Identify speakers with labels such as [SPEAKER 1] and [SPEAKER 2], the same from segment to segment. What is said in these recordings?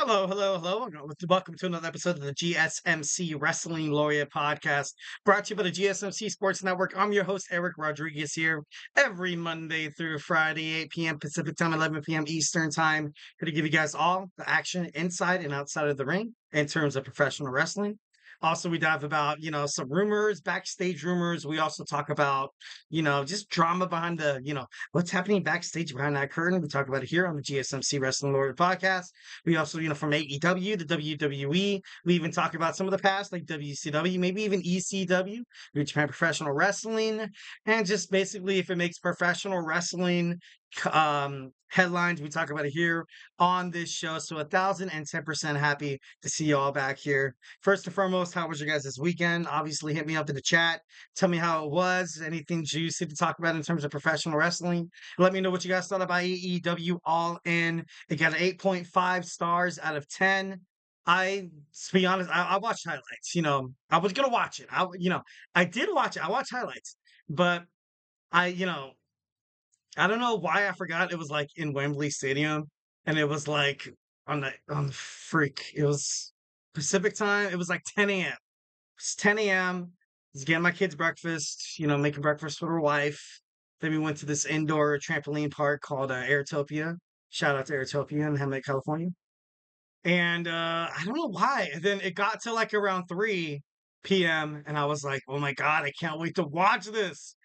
[SPEAKER 1] Hello, hello, hello. Welcome to another episode of the GSMC Wrestling Laureate podcast, brought to you by the GSMC Sports Network. I'm your host, Eric Rodriguez, here every Monday through Friday, 8 p.m. Pacific Time, 11 p.m. Eastern Time, here to give you guys all the action inside and outside of the ring in terms of professional wrestling. Also, we dive about, some rumors, backstage rumors. We also talk about, just drama behind what's happening backstage behind that curtain. We talk about it here on the GSMC Wrestling Laureate podcast. We also, from AEW to WWE, we even talk about some of the past, like WCW, maybe even ECW, New Japan Professional Wrestling, and just basically if it makes professional wrestling headlines, we talk about it here on this show. So 1,010% happy to see you all back here. First and foremost, how was your guys this weekend? Obviously, hit me up in the chat. Tell me how it was. Anything juicy to talk about in terms of professional wrestling? Let me know what you guys thought about AEW All In. It got an 8.5 stars out of 10. To be honest, I watched highlights. I was gonna watch it. I did watch it. I watched highlights, but I, you know, I don't know why I forgot it was like in Wembley Stadium, and it was like on the freak. It was Pacific time. It was like 10 a.m. It's 10 a.m. I was getting my kids breakfast. Making breakfast for her wife. Then we went to this indoor trampoline park called Airtopia. Shout out to Airtopia in Hamlet, California. And I don't know why. And then it got to like around 3 p.m. and I was like, oh my God, I can't wait to watch this.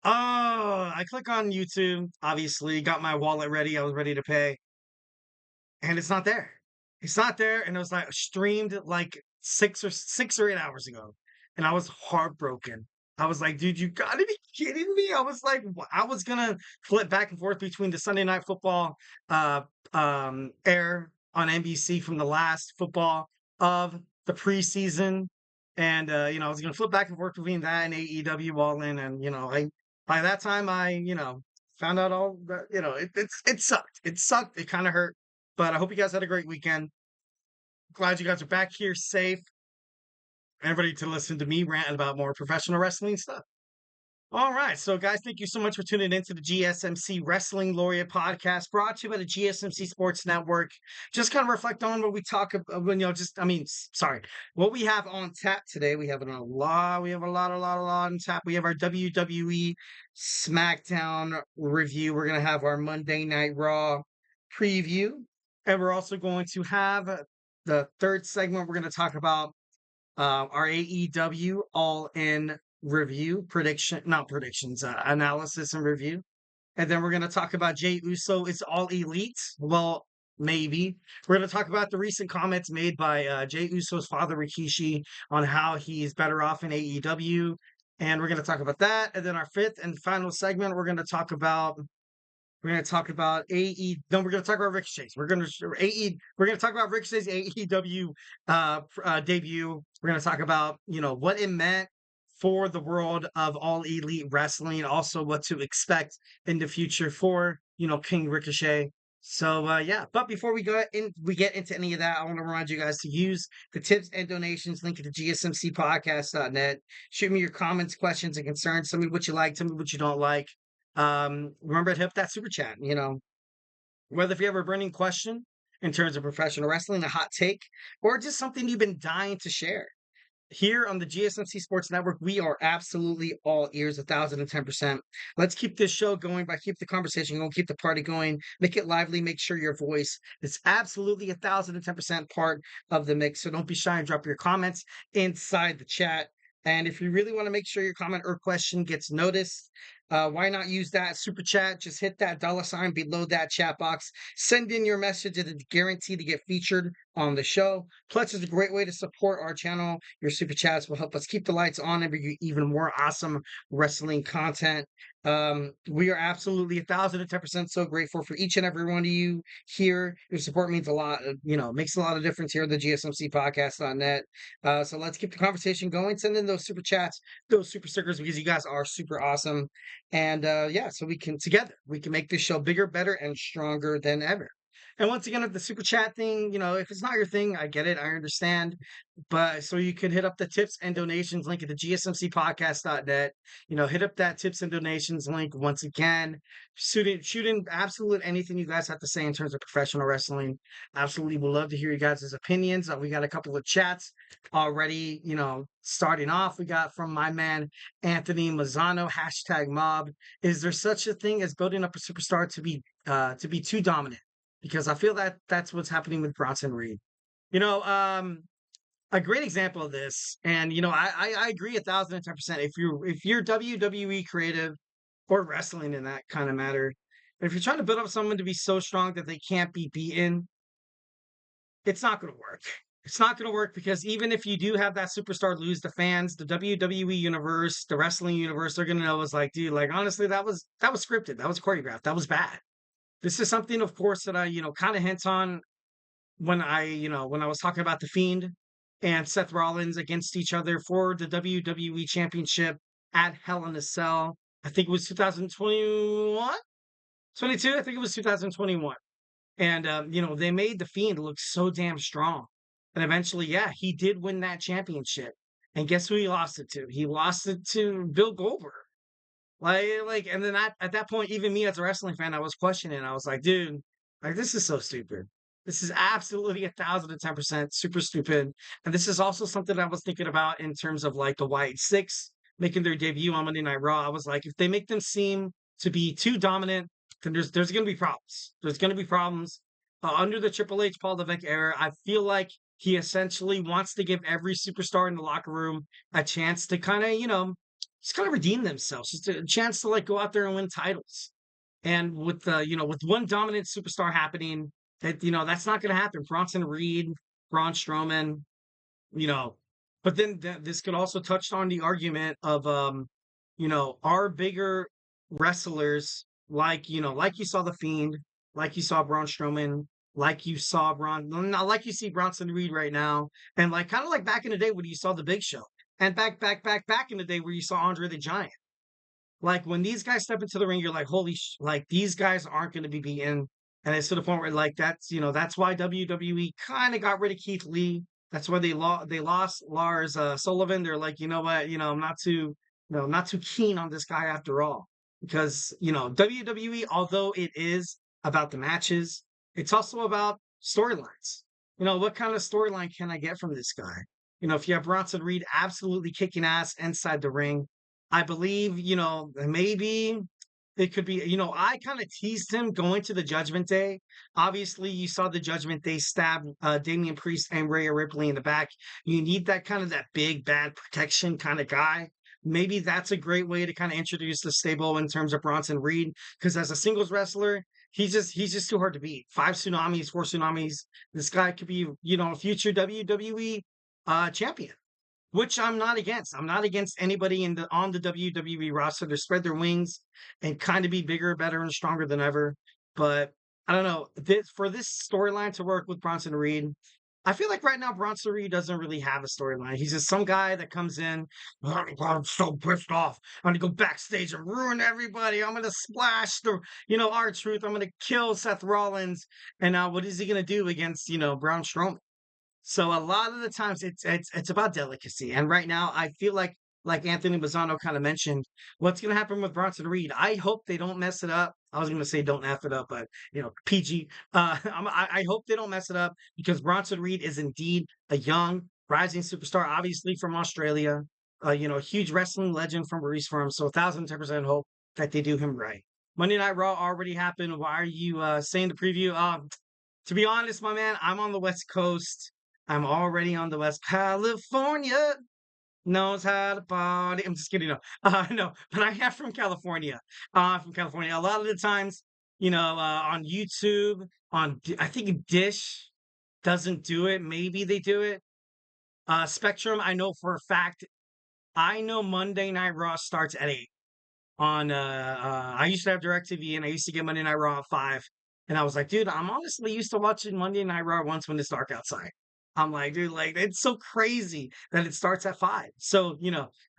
[SPEAKER 1] Oh, I click on YouTube, obviously, got my wallet ready. I was ready to pay, and it's not there. It's not there. And it was like streamed like 6 or 8 hours ago. And I was heartbroken. I was like, dude, you gotta be kidding me. I was like, I was gonna flip back and forth between the Sunday night football uh air on NBC from the last football of the preseason. And I was gonna flip back and forth between that and AEW All In. And I by that time I, found out all that, it sucked. It sucked. It kind of hurt. But I hope you guys had a great weekend. Glad you guys are back here safe and ready to listen to me rant about more professional wrestling stuff. All right. So, guys, thank you so much for tuning into the GSMC Wrestling Laureate podcast brought to you by the GSMC Sports Network. Just kind of reflect on what we talk about sorry, what we have on tap today. We have a lot on tap. We have our WWE Smackdown review. We're going to have our Monday Night Raw preview. And we're also going to have the third segment. We're going to talk about our AEW All In review, not predictions, analysis and review. And then we're going to talk about Jey Uso is all elite. Well, maybe. We're going to talk about the recent comments made by Jey Uso's father, Rikishi, on how he's better off in AEW. And we're going to talk about that. And then our fifth and final segment, we're going to talk about AE. No, we're going to talk about Ricochet's. We're going to talk about Ricochet's AEW debut. We're going to talk about what it meant for the world of all elite wrestling. Also, what to expect in the future for King Ricochet. So yeah, but before we get into any of that, I want to remind you guys to use the tips and donations link at the GSMCpodcast.net. Shoot me your comments, questions, and concerns. Tell me what you like. Tell me what you don't like. Remember to hit that super chat. Whether if you have a burning question in terms of professional wrestling, a hot take, or just something you've been dying to share. Here on the GSMC Sports Network, we are absolutely all ears, 1,010%. Let's keep this show going by keep the conversation going, keep the party going, make it lively, make sure your voice is absolutely 1,010% part of the mix. So don't be shy and drop your comments inside the chat. And if you really want to make sure your comment or question gets noticed, why not use that super chat? Just hit that $ below that chat box. Send in your message and it's guaranteed to get featured on the show. Plus, it's a great way to support our channel. Your super chats will help us keep the lights on and bring you even more awesome wrestling content. We are absolutely 1,010% so grateful for each and every one of you here. Your support means a lot. Makes a lot of difference here at the GSMCpodcast.net. So let's keep the conversation going. Send in those super chats, those super stickers, because you guys are super awesome. And so we can make this show bigger, better, and stronger than ever. And once again, with the super chat thing, if it's not your thing, I get it. I understand. But so you could hit up the tips and donations link at the GSMCpodcast.net. Hit up that tips and donations link once again. Shoot in absolute anything you guys have to say in terms of professional wrestling. Absolutely would love to hear you guys' opinions. We got a couple of chats already, starting off. We got from my man Anthony Mazzano, #mob. Is there such a thing as building up a superstar to be too dominant? Because I feel that that's what's happening with Bronson Reed. You know, um, a great example of this, and I agree 1,010%. If you're WWE creative or wrestling in that kind of matter, if you're trying to build up someone to be so strong that they can't be beaten, it's not going to work. It's not going to work because even if you do have that superstar lose, the fans, the WWE universe, the wrestling universe, they're going to know it's like, dude, like honestly, that was scripted, that was choreographed, that was bad. This is something, of course, that I kind of hint on when I was talking about the Fiend and Seth Rollins against each other for the WWE Championship at Hell in a Cell. I think it was 2021, 22. I think it was 2021. And they made the Fiend look so damn strong. And eventually, yeah, he did win that championship. And guess who he lost it to? He lost it to Bill Goldberg. And then at that point, even me as a wrestling fan, I was questioning. I was like, dude, like this is so stupid. This is absolutely 1,010% super stupid. And this is also something I was thinking about in terms of like the White Six making their debut on Monday Night Raw. I was like, if they make them seem to be too dominant, then there's going to be problems. There's going to be problems under the Triple H Paul Levesque era. I feel like he essentially wants to give every superstar in the locker room a chance to kind of just kind of redeem themselves, just a chance to like go out there and win titles. And with one dominant superstar happening, that's not going to happen. Bronson Reed, Braun Strowman, you know. But then this could also touch on the argument of are bigger wrestlers like you saw the Fiend, like you saw Braun Strowman, like you saw not like you see Bronson Reed right now, and like kind of like back in the day when you saw the Big Show, and back in the day where you saw Andre the Giant. Like when these guys step into the ring, you're like, like these guys aren't going to be beaten. And it's to the point where like that's why WWE kind of got rid of Keith Lee. That's why they lost Lars Sullivan. They're like, you know what, I'm not too keen on this guy after all. Because WWE, although it is about the matches, it's also about storylines. What kind of storyline can I get from this guy? If you have Bronson Reed absolutely kicking ass inside the ring, I believe, maybe it could be, I kind of teased him going to the Judgment Day. Obviously, you saw the Judgment Day stab Damian Priest and Rhea Ripley in the back. You need that kind of that big, bad protection kind of guy. Maybe that's a great way to kind of introduce the stable in terms of Bronson Reed, because as a singles wrestler, he's just too hard to beat. 5 tsunamis, 4 tsunamis. This guy could be, a future WWE champion, which I'm not against. I'm not against anybody on the WWE roster to spread their wings and kind of be bigger, better, and stronger than ever. But I don't know. For this storyline to work with Bronson Reed, I feel like right now Bronson Reed doesn't really have a storyline. He's just some guy that comes in. "Oh, I'm so pissed off. I'm gonna go backstage and ruin everybody. I'm gonna splash R-Truth. I'm gonna kill Seth Rollins. And now what is he gonna do against Braun Strowman? So a lot of the times it's about delicacy. And right now I feel like Anthony Mazzano kind of mentioned, what's going to happen with Bronson Reed. I hope they don't mess it up. I was going to say don't F it up, but PG. I hope they don't mess it up because Bronson Reed is indeed a young rising superstar, obviously from Australia. A huge wrestling legend from where he's from. So 1,010% hope that they do him right. Monday Night Raw already happened. Why are you saying the preview? To be honest, my man, I'm on the West Coast. I'm already on the West. California knows how to party. I'm just kidding. No, no, but I am from California. From California. A lot of the times, on YouTube, I think Dish doesn't do it. Maybe they do it. Spectrum, I know for a fact. I know Monday Night Raw starts at 8 on I used to have DirecTV and I used to get Monday Night Raw at 5. And I was like, dude, I'm honestly used to watching Monday Night Raw once when it's dark outside. I'm like, dude, like it's so crazy that it starts at 5. So,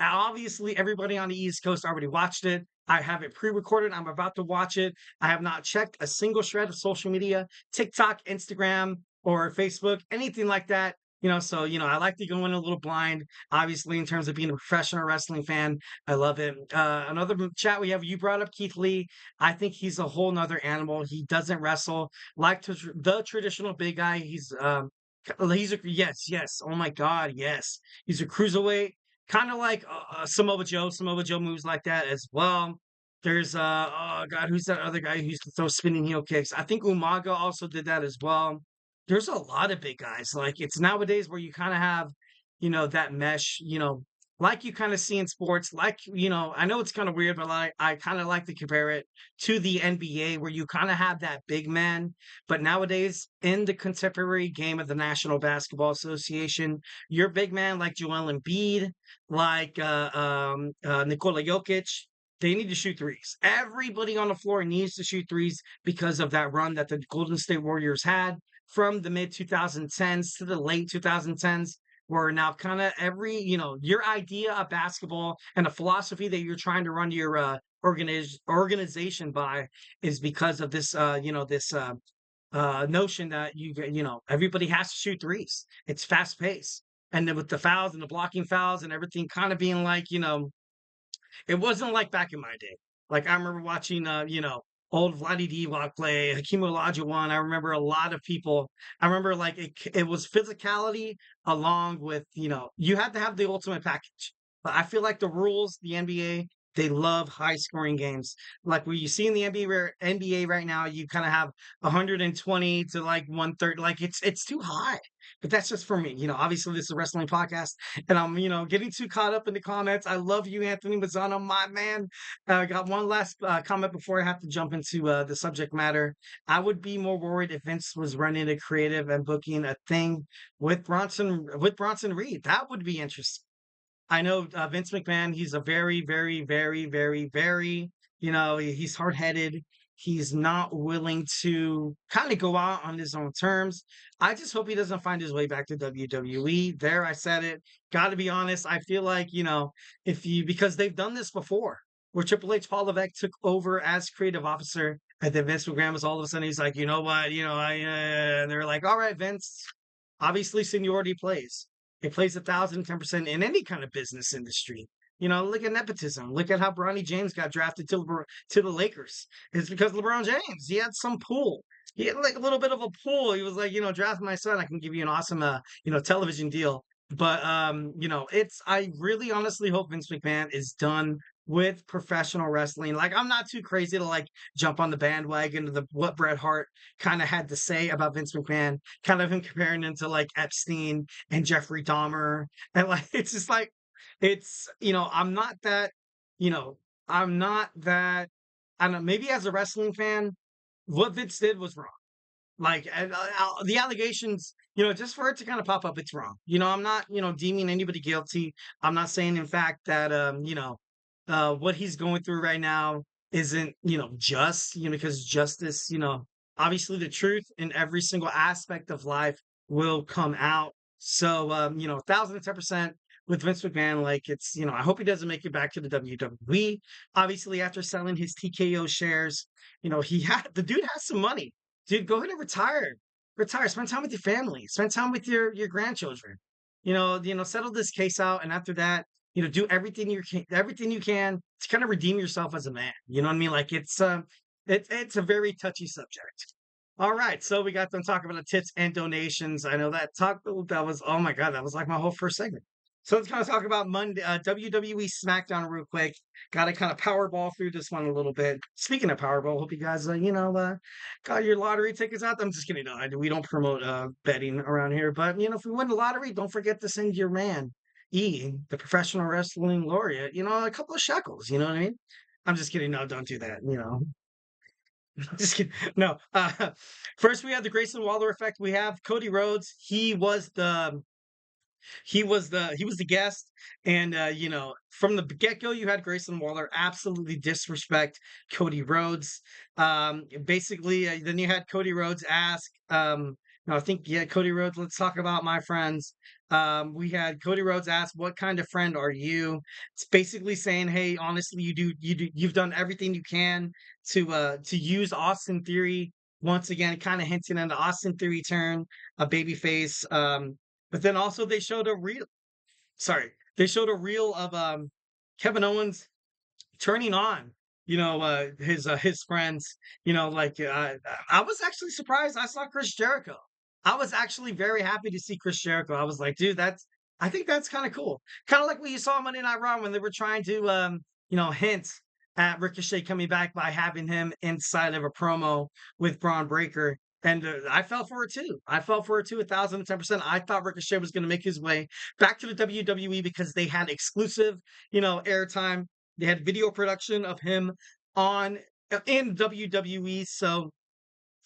[SPEAKER 1] obviously everybody on the East Coast already watched it. I have it pre-recorded. I'm about to watch it. I have not checked a single shred of social media, TikTok, Instagram, or Facebook, anything like that. So I like to go in a little blind. Obviously, in terms of being a professional wrestling fan, I love it. Another chat we have. You brought up Keith Lee. I think he's a whole nother animal. He doesn't wrestle like the traditional big guy. He's a yes, yes. Oh my God, yes. He's a cruiserweight, kind of like Samoa Joe. Samoa Joe moves like that as well. There's oh God, who's that other guy who used to throw spinning heel kicks? I think Umaga also did that as well. There's a lot of big guys. Like it's nowadays where you kind of have, that mesh, like you kind of see in sports. Like, I know it's kind of weird, but I kind of like to compare it to the NBA where you kind of have that big man. But nowadays, in the contemporary game of the National Basketball Association, your big man like Joel Embiid, like Nikola Jokic, they need to shoot threes. Everybody on the floor needs to shoot threes because of that run that the Golden State Warriors had from the mid 2010s to the late 2010s, where now kind of your idea of basketball and the philosophy that you're trying to run your organization by is because of this, notion that everybody has to shoot threes. It's fast paced. And then with the fouls and the blocking fouls and everything kind of being like, it wasn't like back in my day. Like I remember watching, old Vladdy Divac play, Hakeem Olajuwon. I remember a lot of people. I remember like it was physicality along with you had to have the ultimate package. But I feel like the rules, the NBA, they love high scoring games. Like what you see in the NBA right now, you kind of have 120 to like 130. Like it's too high. But that's just for me. Obviously this is a wrestling podcast, and I'm getting too caught up in the comments. I love you, Anthony Mazzano, my man. I got one last comment before I have to jump into the subject matter. I would be more worried if Vince was running a creative and booking a thing with Bronson Reed. That would be interesting. I know Vince McMahon, he's a very, very, very, very, very, he's hard headed. He's not willing to kind of go out on his own terms. I just hope he doesn't find his way back to WWE. There, I said it. Got to be honest. I feel like, because they've done this before, where Triple H Paul Levesque took over as creative officer, and then Vince McMahon was all of a sudden, he's like, you know what, and they're like, all right, Vince, obviously seniority plays. It plays 1,010% in any kind of business industry. Look at nepotism. Look at how Bronny James got drafted to the Lakers. It's because LeBron James. He had some pull. He had like a little bit of a pull. He was like, draft my son. I can give you an awesome, television deal. But I really honestly hope Vince McMahon is done with professional wrestling. Like I'm not too crazy to like jump on the bandwagon of what Bret Hart kind of had to say about Vince McMahon, kind of him comparing him to like Epstein and Jeffrey Dahmer. And like it's just like I'm not that, you know, I'm not that I don't know, maybe as a wrestling fan, what Vince did was wrong. Like the allegations, just for it to kind of pop up, it's wrong. I'm not, deeming anybody guilty. I'm not saying, in fact, that what he's going through right now isn't, just, because justice, obviously the truth in every single aspect of life will come out. So, 1,010% with Vince McMahon, like it's, I hope he doesn't make it back to the WWE. Obviously, after selling his TKO shares, the dude has some money. Dude, go ahead and retire. Retire. Spend time with your family. Spend time with your grandchildren. Settle this case out, and after that, do everything you can to kind of redeem yourself as a man. You know what I mean? Like it's a very touchy subject. All right, so we got them talking about the tits and donations. I know that was oh my god, that was like my whole first segment. So let's kind of talk about Monday WWE Smackdown real quick. Got to kind of powerball through this one a little bit. Speaking of Powerball, hope you guys got your lottery tickets out. I'm just kidding. No, we don't promote betting around here, but if we win the lottery, don't forget to send your man the professional wrestling laureate. A couple of shekels. You know what I mean? I'm just kidding. No, don't do that. Just kidding. No. First, we have the Grayson Waller effect. We have Cody Rhodes. He was the guest, and from the get-go you had Grayson Waller absolutely disrespect Cody Rhodes. Basically, then you had Cody Rhodes ask I think, yeah, Cody Rhodes. Let's talk about my friends. We had Cody Rhodes ask, "What kind of friend are you?" It's basically saying, "Hey, honestly, you've done everything you can to use Austin Theory once again," kind of hinting at the Austin Theory turn, a babyface. But then also they showed a real, sorry, they showed a reel of Kevin Owens turning on, his friends, I was actually surprised I saw Chris Jericho. I was actually very happy to see Chris Jericho. I was like, dude, I think that's kind of cool. Kind of like what you saw on Monday Night Raw when they were trying to, hint at Ricochet coming back by having him inside of a promo with Braun Breaker. And I fell for it too. I fell for it too, 1,010%. I thought Ricochet was going to make his way back to the WWE because they had exclusive, airtime. They had video production of him on in WWE. So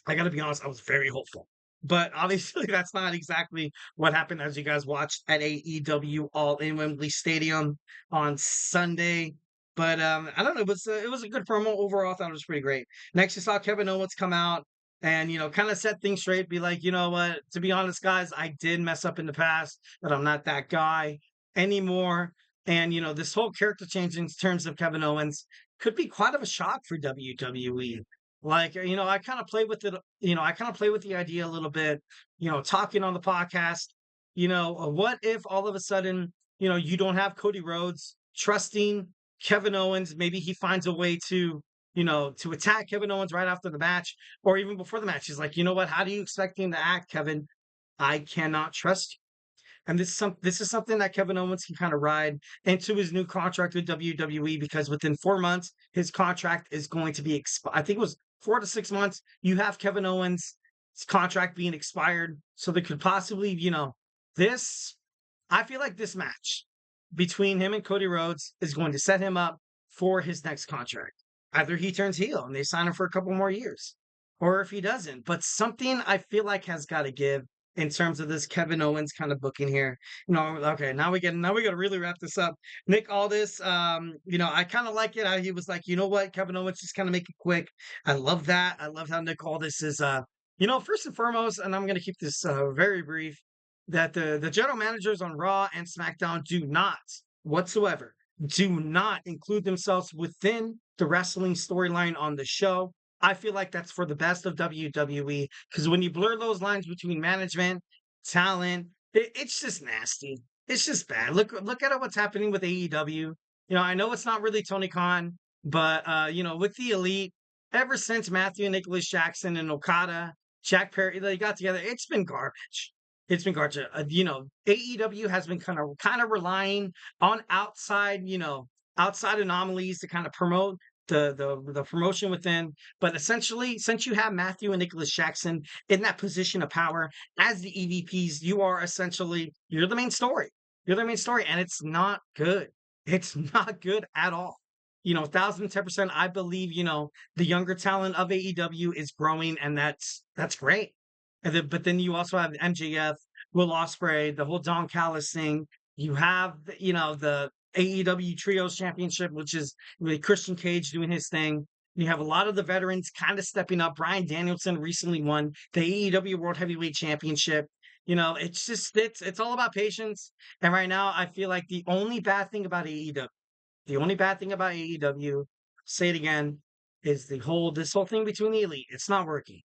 [SPEAKER 1] I got to be honest, I was very hopeful. But obviously, that's not exactly what happened as you guys watched at AEW All in Wembley Stadium on Sunday. But I don't know, it was a good promo overall. I thought it was pretty great. Next, you saw Kevin Owens come out and kind of set things straight. Be like, you know what? To be honest, guys, I did mess up in the past, but I'm not that guy anymore. And this whole character change in terms of Kevin Owens could be quite of a shock for WWE. Like, I kind of play with it, I kind of play with the idea a little bit, talking on the podcast, what if all of a sudden, you don't have Cody Rhodes trusting Kevin Owens, maybe he finds a way to attack Kevin Owens right after the match or even before the match. He's like, you know what? How do you expect him to act, Kevin? I cannot trust you. And this is something that Kevin Owens can kind of ride into his new contract with WWE because within 4 months his contract is going to be I think it was 4 to 6 months. You have Kevin Owens' contract being expired, so there could possibly, this. I feel like this match between him and Cody Rhodes is going to set him up for his next contract. Either he turns heel and they sign him for a couple more years, or if he doesn't. But something I feel like has got to give in terms of this Kevin Owens kind of booking here. Okay, now we got to really wrap this up. Nick Aldis, I kind of like it how he was like, you know what, Kevin Owens, just kind of make it quick. I love that. I love how Nick Aldis is, first and foremost, and I'm going to keep this very brief, that the general managers on Raw and SmackDown whatsoever do not include themselves within the wrestling storyline on the show. I feel like that's for the best of WWE because when you blur those lines between management, talent, it's just nasty. It's just bad. Look at what's happening with AEW. I know it's not really Tony Khan, but with the Elite, ever since Matthew and Nicholas Jackson and Okada, Jack Perry, they got together, it's been garbage. It's been garbage. AEW has been kind of relying on outside anomalies to kind of promote the promotion within. But essentially, since you have Matthew and Nicholas Jackson in that position of power as the EVPs, you're the main story. You're the main story, and it's not good. It's not good at all. 1,010%. I believe the younger talent of AEW is growing, and that's great. But then you also have MJF, Will Ospreay, the whole Don Callis thing. You have the AEW Trios Championship, which is really Christian Cage doing his thing. You have a lot of the veterans kind of stepping up. Bryan Danielson recently won the AEW World Heavyweight Championship. It's all about patience. And right now, I feel like the only bad thing about AEW, say it again, is this whole thing between the Elite. It's not working.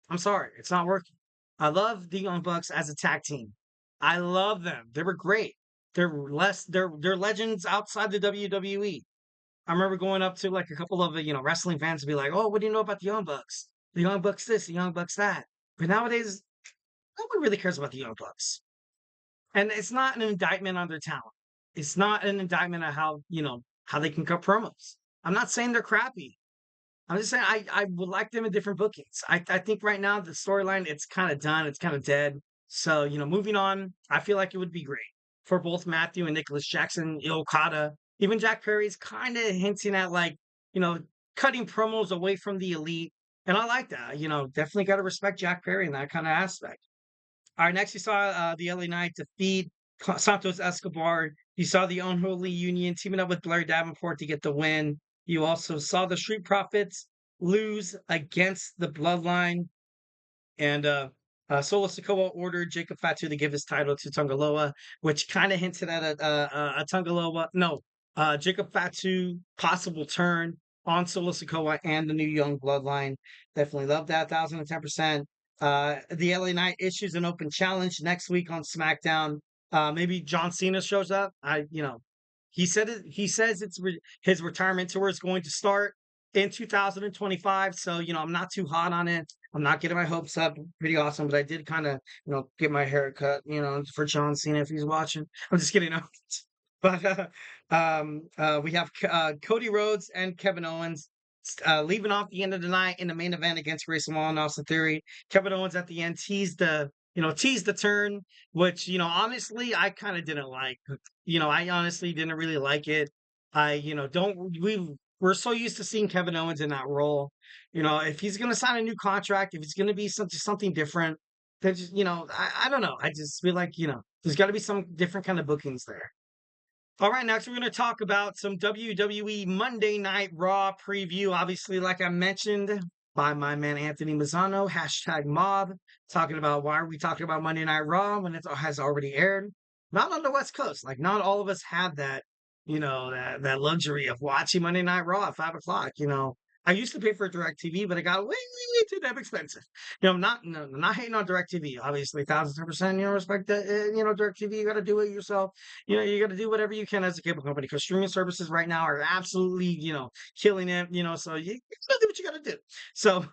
[SPEAKER 1] I'm sorry, it's not working. I love the Young Bucks as a tag team. I love them. They were great. They're legends outside the WWE. I remember going up to like a couple of wrestling fans to be like, "Oh, what do you know about the Young Bucks? The Young Bucks this, the Young Bucks that." But nowadays, no one really cares about the Young Bucks. And it's not an indictment on their talent. It's not an indictment on how they can cut promos. I'm not saying they're crappy. I'm just saying I would like them in different bookings. I think right now the storyline it's kind of done. It's kind of dead. So moving on, I feel like it would be great for both Matthew and Nicholas Jackson, Okada, even Jack Perry's kind of hinting at cutting promos away from the Elite, and I like that. Definitely got to respect Jack Perry in that kind of aspect. All right, next you saw the LA Knight defeat Santos Escobar. You saw the Unholy Union teaming up with Blair Davenport to get the win. You also saw the Street Profits lose against the Bloodline. And Solo Sikoa ordered Jacob Fatu to give his title to Tungaloa, which kind of hinted at a Tungaloa. No, Jacob Fatu possible turn on Solo Sikoa and the new Young Bloodline. Definitely love that. 1010%. The LA Knight issues an open challenge next week on SmackDown. Maybe John Cena shows up. He said it. He says his retirement tour is going to start in 2025. So I'm not too hot on it. I'm not getting my hopes up. Pretty awesome, but I did kind of get my hair cut. For John Cena if he's watching. I'm just kidding. No. But we have Cody Rhodes and Kevin Owens leaving off the end of the night in the main event against Grayson Waller and Austin Theory. Kevin Owens at the end teased the turn, which honestly I kind of didn't like. I honestly didn't really like it. I don't we're so used to seeing Kevin Owens in that role. If he's gonna sign a new contract, if it's gonna be something different, then just I don't know. I just feel like there's got to be some different kind of bookings there. All right, next we're going to talk about some WWE Monday Night Raw preview. Obviously, like I mentioned, by my man Anthony Mazzano, hashtag mob, talking about why are we talking about Monday Night Raw when it has already aired. Not on the West Coast. Like, not all of us have that, that luxury of watching Monday Night Raw at 5 o'clock. I used to pay for DirecTV, but it got way, way, way too damn expensive. I'm not no, not hating on DirecTV. Obviously, 1000%. Respect that. DirecTV. You got to do it yourself. You got to do whatever you can as a cable company because streaming services right now are absolutely, killing it. So you got to do what you got to do. So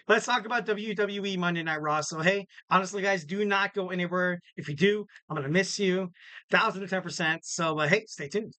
[SPEAKER 1] let's talk about WWE Monday Night Raw. So hey, honestly, guys, do not go anywhere. If you do, I'm gonna miss you, 1010%. So hey, stay tuned.